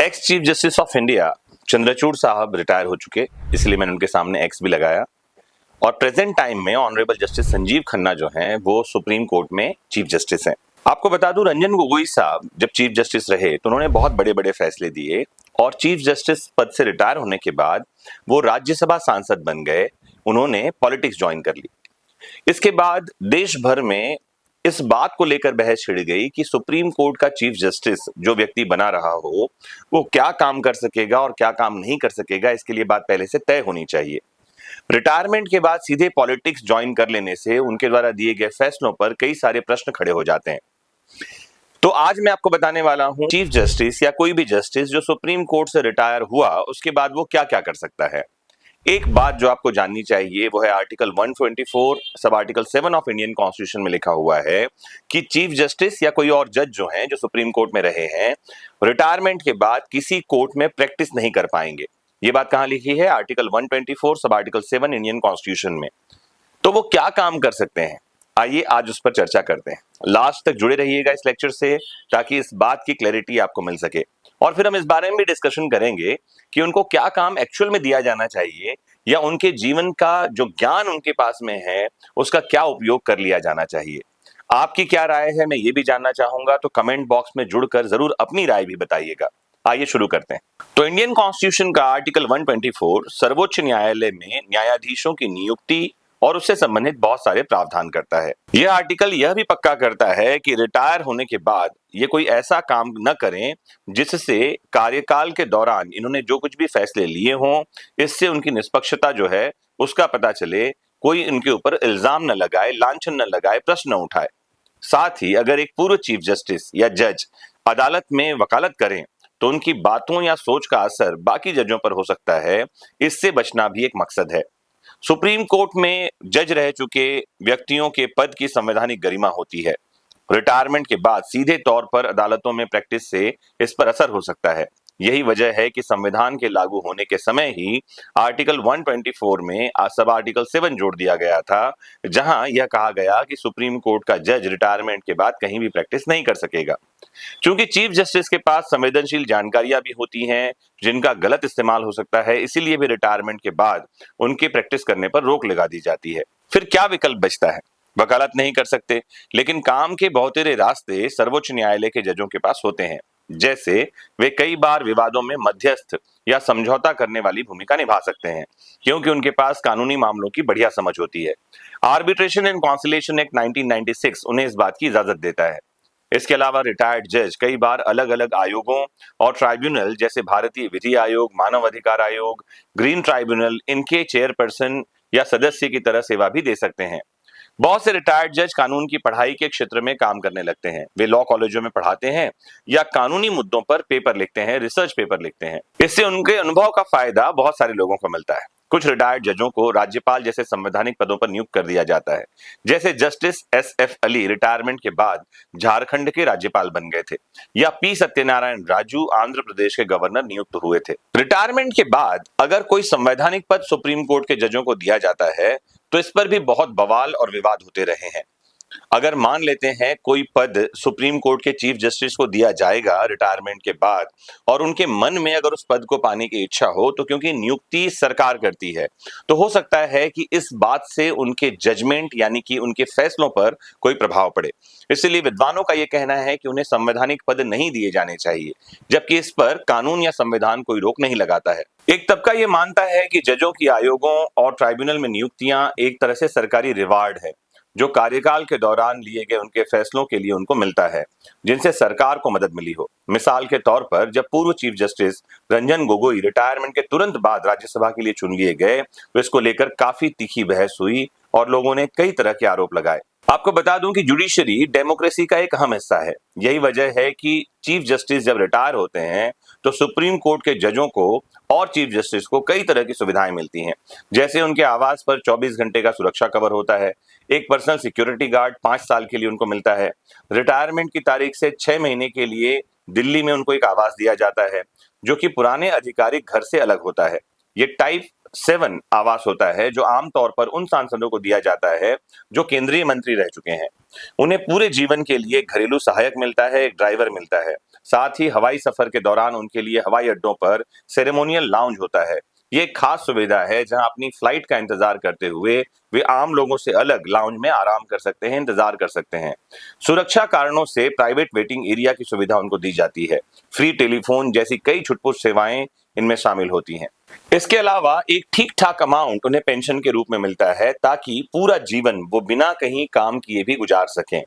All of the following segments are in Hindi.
Ex chief justice of India Chandrachud साहब रिटायर हो चुके, इसलिए मैंने उनके सामने एक्स भी लगाया। और प्रेजेंट टाइम में ऑनरेबल जस्टिस संजीव खन्ना जो हैं वो सुप्रीम कोर्ट में चीफ जस्टिस हैं। आपको बता दूं, रंजन गोगोई साहब जब चीफ जस्टिस रहे तो उन्होंने बहुत बड़े बड़े फैसले दिए और चीफ जस्टिस पद से रिटायर होने के बाद वो राज्यसभा सांसद बन गए। उन्होंने पॉलिटिक्स ज्वाइन कर ली। इसके बाद देश भर में इस बात को लेकर बहस छिड़ गई कि सुप्रीम कोर्ट का चीफ जस्टिस जो व्यक्ति बना रहा हो वो क्या काम कर सकेगा और क्या काम नहीं कर सकेगा, इसके लिए बात पहले से तय होनी चाहिए। रिटायरमेंट के बाद सीधे पॉलिटिक्स ज्वाइन कर लेने से उनके द्वारा दिए गए फैसलों पर कई सारे प्रश्न खड़े हो जाते हैं। तो आज मैं आपको बताने वाला हूं चीफ जस्टिस या कोई भी जस्टिस जो सुप्रीम कोर्ट से रिटायर हुआ उसके बाद वो क्या क्या कर सकता है। एक बात जो आपको जाननी चाहिए वो है article 124 sub article 7 of Indian constitution में लिखा हुआ है कि चीफ जस्टिस या कोई और जज जो हैं जो सुप्रीम कोर्ट में रहे हैं रिटायरमेंट के बाद किसी कोर्ट में प्रैक्टिस नहीं कर पाएंगे। ये बात कहां लिखी है? Article 124 sub article 7 Indian constitution में। तो वो क्या काम कर सकते हैं, आइए आज उस पर चर्चा करते हैं। लास्ट तक जुड़े रहिएगा इस लेक्चर से ताकि इस बात की क्लैरिटी आपको मिल सके और फिर हम इस बारे में भी डिस्कशन करेंगे कि उनको क्या काम एक्चुअल में दिया जाना चाहिए या उनके जीवन का जो ज्ञान उनके पास में है उसका क्या उपयोग कर लिया जाना चाहिए। आपकी क्या राय है मैं ये भी जानना चाहूंगा, तो कमेंट बॉक्स में जुड़कर जरूर अपनी राय भी बताइएगा। आइए शुरू करते हैं। तो इंडियन कॉन्स्टिट्यूशन का आर्टिकल 124 सर्वोच्च न्यायालय में न्यायाधीशों की नियुक्ति और उससे संबंधित बहुत सारे प्रावधान करता है। यह आर्टिकल यह भी पक्का करता है कि रिटायर होने के बाद ये कोई ऐसा काम न करें जिससे कार्यकाल के दौरान इन्होंने जो कुछ भी फैसले लिए हों इससे उनकी निष्पक्षता जो है उसका पता चले, कोई इनके ऊपर इल्जाम न लगाए, लांछन न लगाए, प्रश्न न उठाए। साथ ही अगर एक पूर्व चीफ जस्टिस या जज अदालत में वकालत करें तो उनकी बातों या सोच का असर बाकी जजों पर हो सकता है, इससे बचना भी एक मकसद है। सुप्रीम कोर्ट में जज रह चुके व्यक्तियों के पद की संवैधानिक गरिमा होती है। रिटायरमेंट के बाद सीधे तौर पर अदालतों में प्रैक्टिस से इस पर असर हो सकता है। यही वजह है कि संविधान के लागू होने के समय ही आर्टिकल 124 में सब आर्टिकल 7 जोड़ दिया गया था, जहां यह कहा गया कि सुप्रीम कोर्ट का जज रिटायरमेंट के बाद कहीं भी प्रैक्टिस नहीं कर सकेगा। क्योंकि चीफ जस्टिस के पास संवेदनशील जानकारियां भी होती हैं जिनका गलत इस्तेमाल हो सकता है, इसीलिए भी रिटायरमेंट के बाद उनके प्रैक्टिस करने पर रोक लगा दी जाती है। फिर क्या विकल्प बचता है? वकालत नहीं कर सकते, लेकिन काम के बहुतेरे रास्ते सर्वोच्च न्यायालय के जजों के पास होते हैं। जैसे वे कई बार विवादों में मध्यस्थ या समझौता करने वाली भूमिका निभा सकते हैं, क्योंकि उनके पास कानूनी मामलों की बढ़िया समझ होती है। आर्बिट्रेशन एंड कॉन्सिलेशन एक्ट 1996 उन्हें इस बात की इजाजत देता है। इसके अलावा रिटायर्ड जज कई बार अलग अलग आयोगों और ट्राइब्यूनल जैसे भारतीय विधि आयोग, मानव अधिकार आयोग, ग्रीन ट्राइब्यूनल, इनके चेयरपर्सन या सदस्य की तरह सेवा भी दे सकते हैं। बहुत से रिटायर्ड जज कानून की पढ़ाई के क्षेत्र में काम करने लगते हैं। वे लॉ कॉलेजों में पढ़ाते हैं या कानूनी मुद्दों पर पेपर लिखते हैं, रिसर्च पेपर लिखते हैं। इससे उनके अनुभव का फायदा बहुत सारे लोगों को मिलता है। कुछ रिटायर्ड जजों को राज्यपाल जैसे संवैधानिक पदों पर नियुक्त कर दिया जाता है। जैसे जस्टिस SF अली रिटायरमेंट के बाद झारखंड के राज्यपाल बन गए थे, या P सत्यनारायण राजू आंध्र प्रदेश के गवर्नर नियुक्त हुए थे। रिटायरमेंट के बाद अगर कोई संवैधानिक पद सुप्रीम कोर्ट के जजों को दिया जाता है तो इस पर भी बहुत बवाल और विवाद होते रहे हैं। अगर मान लेते हैं कोई पद सुप्रीम कोर्ट के चीफ जस्टिस को दिया जाएगा रिटायरमेंट के बाद और उनके मन में अगर उस पद को पाने की इच्छा हो, तो क्योंकि नियुक्ति सरकार करती है तो हो सकता है कि इस बात से उनके जजमेंट यानी कि उनके फैसलों पर कोई प्रभाव पड़े। इसलिए विद्वानों का यह कहना है कि उन्हें संवैधानिक पद नहीं दिए जाने चाहिए, जबकि इस पर कानून या संविधान कोई रोक नहीं लगाता है। एक तबका यह मानता है कि जजों की आयोगों और ट्राइब्यूनल में नियुक्तियां एक तरह से सरकारी रिवार्ड है जो कार्यकाल के दौरान लिए गए उनके फैसलों के लिए उनको मिलता है, जिनसे सरकार को मदद मिली हो। मिसाल के तौर पर जब पूर्व chief justice Ranjan Gogoi retirement के तुरंत बाद राज्यसभा के लिए चुन लिए गए तो इसको लेकर काफी तीखी बहस हुई और लोगों ने कई तरह के आरोप लगाए। आपको बता दूं कि जुडिशरी डेमोक्रेसी का एक अहम हिस्सा है। यही वजह है कि चीफ जस्टिस जब रिटायर होते हैं तो सुप्रीम कोर्ट के जजों को और चीफ जस्टिस को कई तरह की सुविधाएं मिलती हैं। जैसे उनके आवास पर 24 घंटे का सुरक्षा कवर होता है, एक पर्सनल सिक्योरिटी गार्ड 5 साल के लिए उनको मिलता है, रिटायरमेंट की तारीख से 6 महीने के लिए दिल्ली में उनको एक आवास दिया जाता है जो कि पुराने आधिकारिक घर से अलग होता है। ये टाइप 7 आवास होता है जो आमतौर पर उन सांसदों को दिया जाता है जो केंद्रीय मंत्री रह चुके हैं। उन्हें पूरे जीवन के लिए घरेलू सहायक मिलता है, एक ड्राइवर मिलता है। साथ ही हवाई सफर के दौरान उनके लिए हवाई अड्डों पर सेरेमोनियल लाउंज होता है। ये एक खास सुविधा है जहां अपनी फ्लाइट का इंतजार करते हुए वे आम लोगों से अलग लाउंज में आराम कर सकते हैं, इंतजार कर सकते हैं। सुरक्षा कारणों से प्राइवेट वेटिंग एरिया की सुविधा उनको दी जाती है। फ्री टेलीफोन जैसी कई छुटपुट सेवाएं इनमें शामिल होती हैं। इसके अलावा एक ठीक ठाक अमाउंट उन्हें पेंशन के रूप में मिलता है ताकि पूरा जीवन वो बिना कहीं काम किए भी गुजार सकें।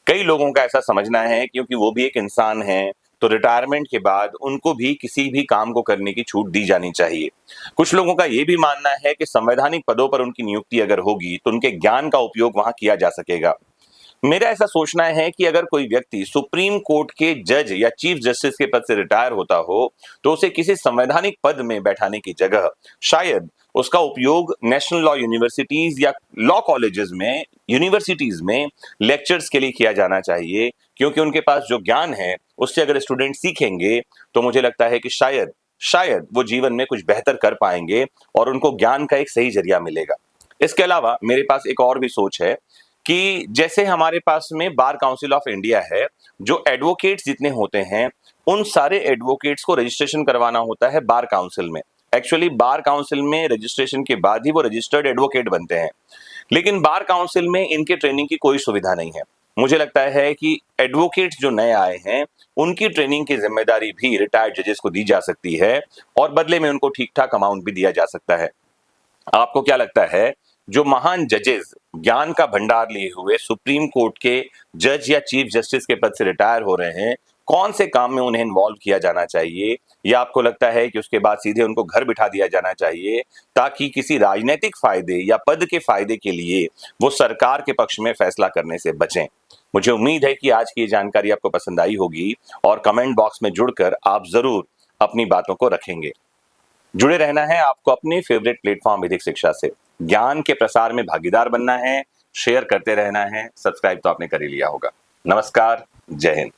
कई लोगों का ऐसा समझना है क्योंकि वो भी एक इंसान है, तो रिटायरमेंट के बाद उनको भी किसी भी काम को करने की छूट दी जानी चाहिए। कुछ लोगों का ये भी मानना है कि संवैधानिक पदों पर उनकी नियुक्ति अगर होगी तो उनके ज्ञान का उपयोग वहां किया जा सकेगा। मेरा ऐसा सोचना है कि अगर कोई व्यक्ति सुप्रीम कोर्ट के जज या चीफ जस्टिस के पद से रिटायर होता हो तो उसे किसी संवैधानिक पद में बैठाने की जगह शायद उसका उपयोग नेशनल लॉ यूनिवर्सिटीज या लॉ कॉलेजेस में, यूनिवर्सिटीज में लेक्चर्स के लिए किया जाना चाहिए, क्योंकि उनके पास जो ज्ञान है उससे अगर स्टूडेंट सीखेंगे तो मुझे लगता है कि शायद वो जीवन में कुछ बेहतर कर पाएंगे और उनको ज्ञान का एक सही जरिया मिलेगा। इसके अलावा मेरे पास एक और भी सोच है कि जैसे हमारे पास में बार काउंसिल ऑफ इंडिया है, जो एडवोकेट्स जितने होते हैं उन सारे एडवोकेट्स को रजिस्ट्रेशन करवाना होता है बार काउंसिल में। एक्चुअली बार काउंसिल में रजिस्ट्रेशन के बाद ही वो रजिस्टर्ड एडवोकेट बनते हैं, लेकिन बार काउंसिल में इनके ट्रेनिंग की कोई सुविधा नहीं है। मुझे लगता है कि एडवोकेट्स जो नए आए हैं उनकी ट्रेनिंग की जिम्मेदारी भी रिटायर्ड जजेस को दी जा सकती है और बदले में उनको ठीक ठाक अमाउंट भी दिया जा सकता है। आपको क्या लगता है, जो महान जजेस ज्ञान का भंडार लिए हुए सुप्रीम कोर्ट के जज या चीफ जस्टिस के पद से रिटायर हो रहे हैं, कौन से काम में उन्हें इन्वॉल्व किया जाना चाहिए, या आपको लगता है कि उसके बाद सीधे उनको घर बिठा दिया जाना चाहिए ताकि किसी राजनीतिक फायदे या पद के फायदे के लिए वो सरकार के पक्ष में फैसला करने से बचें? मुझे उम्मीद है कि आज की ये जानकारी आपको पसंद आई होगी और कमेंट बॉक्स में जुड़कर आप जरूर अपनी बातों को रखेंगे। जुड़े रहना है आपको अपने फेवरेट प्लेटफॉर्म विधिक शिक्षा से। ज्ञान के प्रसार में भागीदार बनना है, शेयर करते रहना है, सब्सक्राइब तो आपने कर ही लिया होगा। नमस्कार, जय हिंद।